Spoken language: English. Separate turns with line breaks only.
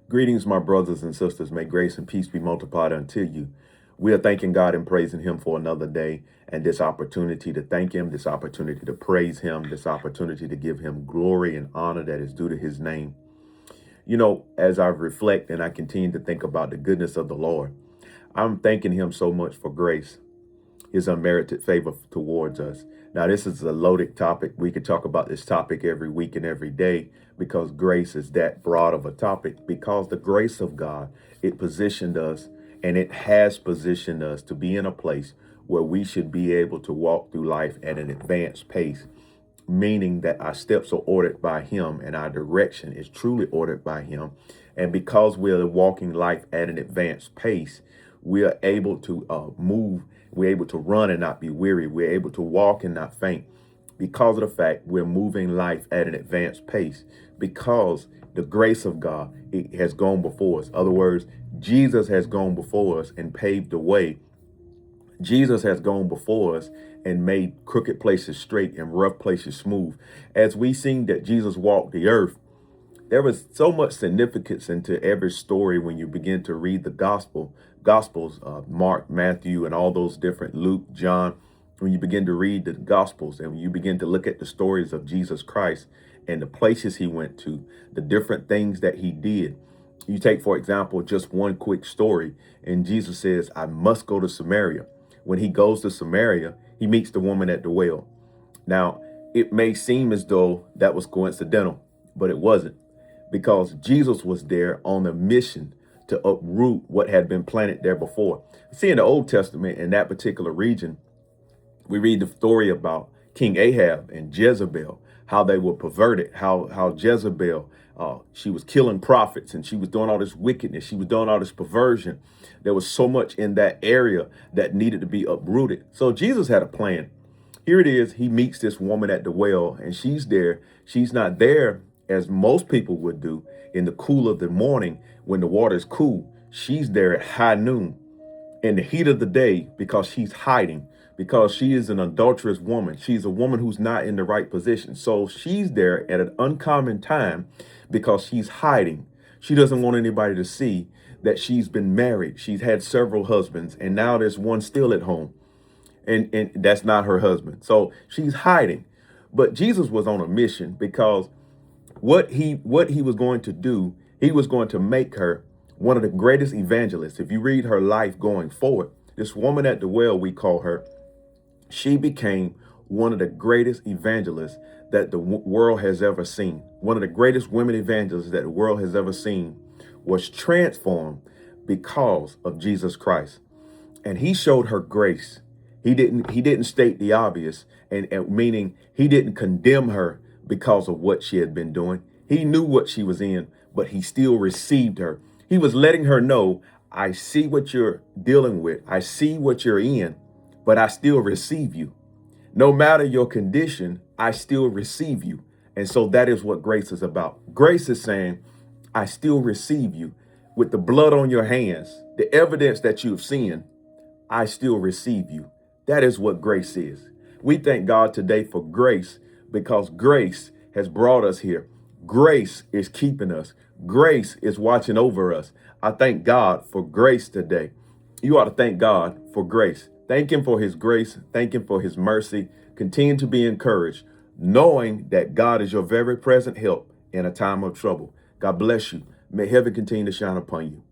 Greetings, my brothers and sisters. May grace and peace be multiplied unto you. We are thanking God and praising him for another day and this opportunity to thank him, this opportunity to praise him, this opportunity to give him glory and honor that is due to his name. You know, as I reflect and I continue to think about the goodness of the Lord, I'm thanking him so much for grace, his unmerited favor towards us. Now, this is a loaded topic. We could talk about this topic every week and every day because grace is that broad of a topic. Because the grace of God, it positioned us and it has positioned us to be in a place where we should be able to walk through life at an advanced pace, meaning that our steps are ordered by him and our direction is truly ordered by him. And because we're walking life at an advanced pace, we are able to move. We're able to run and not be weary. We're able to walk and not faint because of the fact we're moving life at an advanced pace, because the grace of God, it has gone before us. In other words, Jesus has gone before us and paved the way. Jesus has gone before us and made crooked places straight and rough places smooth. As we sing that Jesus walked the earth, there was so much significance into every story when you begin to read the Gospels, Mark, Matthew, and all those different, Luke, John. When you begin to read the Gospels and when you begin to look at the stories of Jesus Christ and the places he went to, the different things that he did. You take, for example, just one quick story, and Jesus says, I must go to Samaria. When he goes to Samaria, he meets the woman at the well. Now, it may seem as though that was coincidental, but it wasn't, because Jesus was there on a mission to uproot what had been planted there before. See, in the Old Testament, in that particular region, we read the story about King Ahab and Jezebel, how they were perverted, how Jezebel, she was killing prophets and she was doing all this wickedness. She was doing all this perversion. There was so much in that area that needed to be uprooted. So Jesus had a plan. Here it is. He meets this woman at the well and she's there. She's not there as most people would do in the cool of the morning when the water is cool. She's there at high noon in the heat of the day because she's hiding, because she is an adulterous woman. She's a woman who's not in the right position. So she's there at an uncommon time because she's hiding. She doesn't want anybody to see that she's been married. She's had several husbands and now there's one still at home. And that's not her husband. So she's hiding. But Jesus was on a mission because what he was going to do, he was going to make her one of the greatest evangelists. If you read her life going forward, this woman at the well, we call her, she became one of the greatest evangelists that the world has ever seen. One of the greatest women evangelists that the world has ever seen was transformed because of Jesus Christ. And he showed her grace. He didn't state the obvious, and meaning he didn't condemn her because of what she had been doing. He knew what she was in, but he still received her. He was letting her know, I see what you're dealing with. I see what you're in, but I still receive you. No matter your condition, I still receive you. And so that is what grace is about. Grace is saying, I still receive you. With the blood on your hands, the evidence that you've seen, I still receive you. That is what grace is. We thank God today for grace because grace has brought us here. Grace is keeping us. Grace is watching over us. I thank God for grace today. You ought to thank God for grace. Thank him for his grace. Thank him for his mercy. Continue to be encouraged, knowing that God is your very present help in a time of trouble. God bless you. May heaven continue to shine upon you.